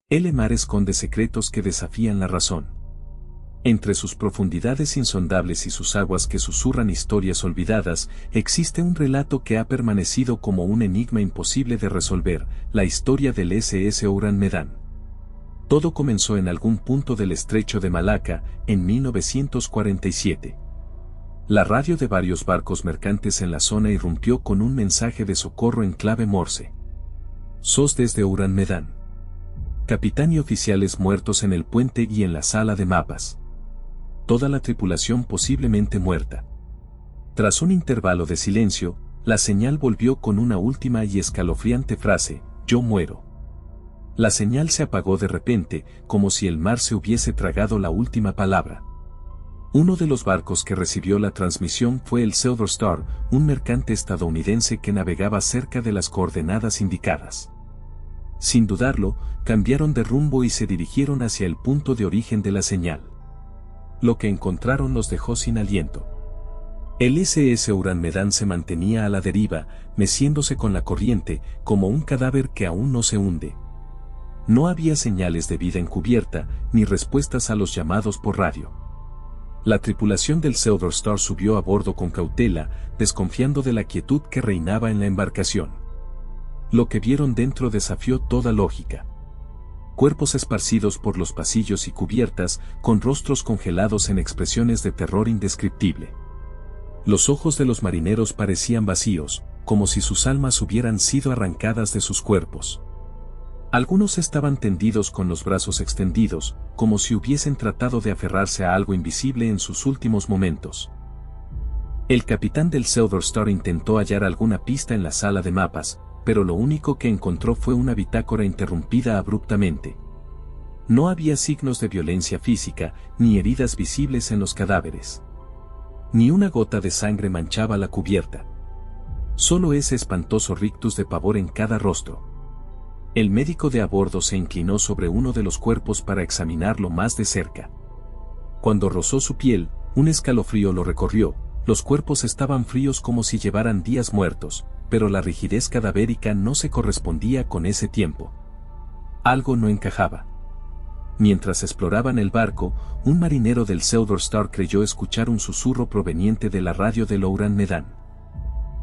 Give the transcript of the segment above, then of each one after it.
El mar esconde secretos que desafían la razón. Entre sus profundidades insondables y sus aguas que susurran historias olvidadas, existe un relato que ha permanecido como un enigma imposible de resolver, la historia del SS Oran Medan. Todo comenzó en algún punto del estrecho de Malaca, en 1947. La radio de varios barcos mercantes en la zona irrumpió con un mensaje de socorro en clave Morse. SOS desde Oran Medan. Capitán y oficiales muertos en el puente y en la sala de mapas. Toda la tripulación posiblemente muerta. Tras un intervalo de silencio, la señal volvió con una última y escalofriante frase: yo muero. La señal se apagó de repente, como si el mar se hubiese tragado la última palabra. Uno de los barcos que recibió la transmisión fue el Silver Star, un mercante estadounidense que navegaba cerca de las coordenadas indicadas. Sin dudarlo, cambiaron de rumbo y se dirigieron hacia el punto de origen de la señal. Lo que encontraron los dejó sin aliento. El SS Oran Medan se mantenía a la deriva, meciéndose con la corriente, como un cadáver que aún no se hunde. No había señales de vida encubierta, ni respuestas a los llamados por radio. La tripulación del Silver Star subió a bordo con cautela, desconfiando de la quietud que reinaba en la embarcación. Lo que vieron dentro desafió toda lógica. Cuerpos esparcidos por los pasillos y cubiertas, con rostros congelados en expresiones de terror indescriptible. Los ojos de los marineros parecían vacíos, como si sus almas hubieran sido arrancadas de sus cuerpos. Algunos estaban tendidos con los brazos extendidos, como si hubiesen tratado de aferrarse a algo invisible en sus últimos momentos. El capitán del Silver Star intentó hallar alguna pista en la sala de mapas, pero lo único que encontró fue una bitácora interrumpida abruptamente. No había signos de violencia física, ni heridas visibles en los cadáveres. Ni una gota de sangre manchaba la cubierta. Solo ese espantoso rictus de pavor en cada rostro. El médico de a bordo se inclinó sobre uno de los cuerpos para examinarlo más de cerca. Cuando rozó su piel, un escalofrío lo recorrió. Los cuerpos estaban fríos como si llevaran días muertos, pero la rigidez cadavérica no se correspondía con ese tiempo. Algo no encajaba. Mientras exploraban el barco, un marinero del Silver Star creyó escuchar un susurro proveniente de la radio del Oran Medan.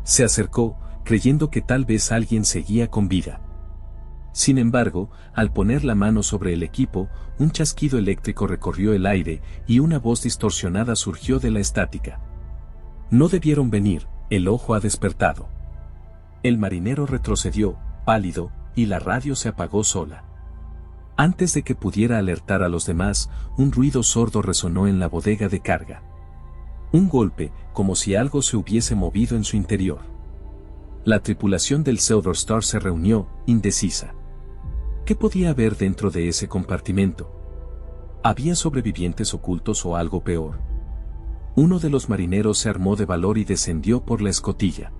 Se acercó, creyendo que tal vez alguien seguía con vida. Sin embargo, al poner la mano sobre el equipo, un chasquido eléctrico recorrió el aire y una voz distorsionada surgió de la estática. No debieron venir, el ojo ha despertado. El marinero retrocedió, pálido, y la radio se apagó sola. Antes de que pudiera alertar a los demás, un ruido sordo resonó en la bodega de carga. Un golpe, como si algo se hubiese movido en su interior. La tripulación del Silver Star se reunió, indecisa. ¿Qué podía haber dentro de ese compartimento? ¿Había sobrevivientes ocultos o algo peor? Uno de los marineros se armó de valor y descendió por la escotilla.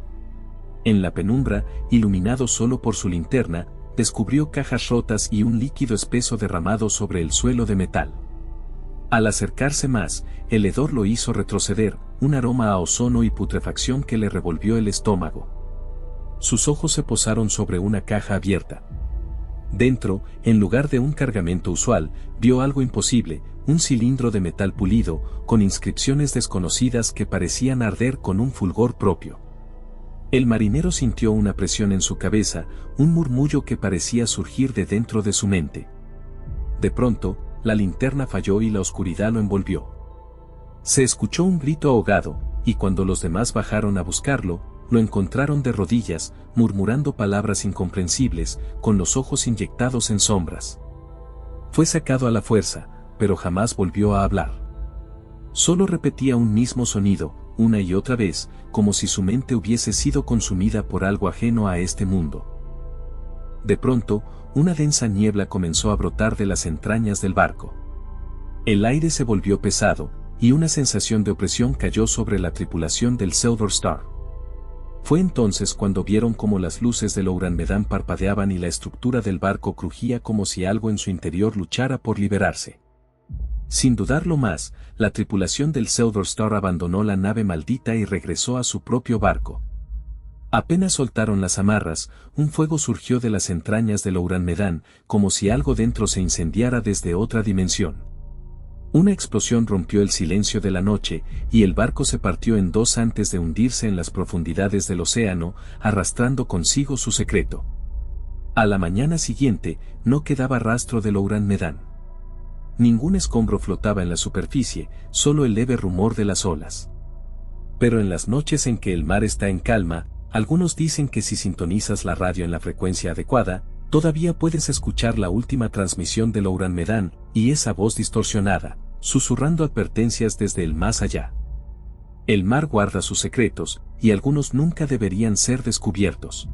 En la penumbra, iluminado solo por su linterna, descubrió cajas rotas y un líquido espeso derramado sobre el suelo de metal. Al acercarse más, el hedor lo hizo retroceder, un aroma a ozono y putrefacción que le revolvió el estómago. Sus ojos se posaron sobre una caja abierta. Dentro, en lugar de un cargamento usual, vio algo imposible, un cilindro de metal pulido, con inscripciones desconocidas que parecían arder con un fulgor propio. El marinero sintió una presión en su cabeza, un murmullo que parecía surgir de dentro de su mente. De pronto, la linterna falló y la oscuridad lo envolvió. Se escuchó un grito ahogado, y cuando los demás bajaron a buscarlo, lo encontraron de rodillas, murmurando palabras incomprensibles, con los ojos inyectados en sombras. Fue sacado a la fuerza, pero jamás volvió a hablar. Solo repetía un mismo sonido, una y otra vez, como si su mente hubiese sido consumida por algo ajeno a este mundo. De pronto, una densa niebla comenzó a brotar de las entrañas del barco. El aire se volvió pesado, y una sensación de opresión cayó sobre la tripulación del Silver Star. Fue entonces cuando vieron cómo las luces del Oran Medan parpadeaban y la estructura del barco crujía como si algo en su interior luchara por liberarse. Sin dudarlo más, la tripulación del Silver Star abandonó la nave maldita y regresó a su propio barco. Apenas soltaron las amarras, un fuego surgió de las entrañas del Ourán Medán, como si algo dentro se incendiara desde otra dimensión. Una explosión rompió el silencio de la noche, y el barco se partió en dos antes de hundirse en las profundidades del océano, arrastrando consigo su secreto. A la mañana siguiente, no quedaba rastro del Ourán Medán. Ningún escombro flotaba en la superficie, solo el leve rumor de las olas. Pero en las noches en que el mar está en calma, algunos dicen que si sintonizas la radio en la frecuencia adecuada, todavía puedes escuchar la última transmisión del Ourán Medán, y esa voz distorsionada, susurrando advertencias desde el más allá. El mar guarda sus secretos, y algunos nunca deberían ser descubiertos.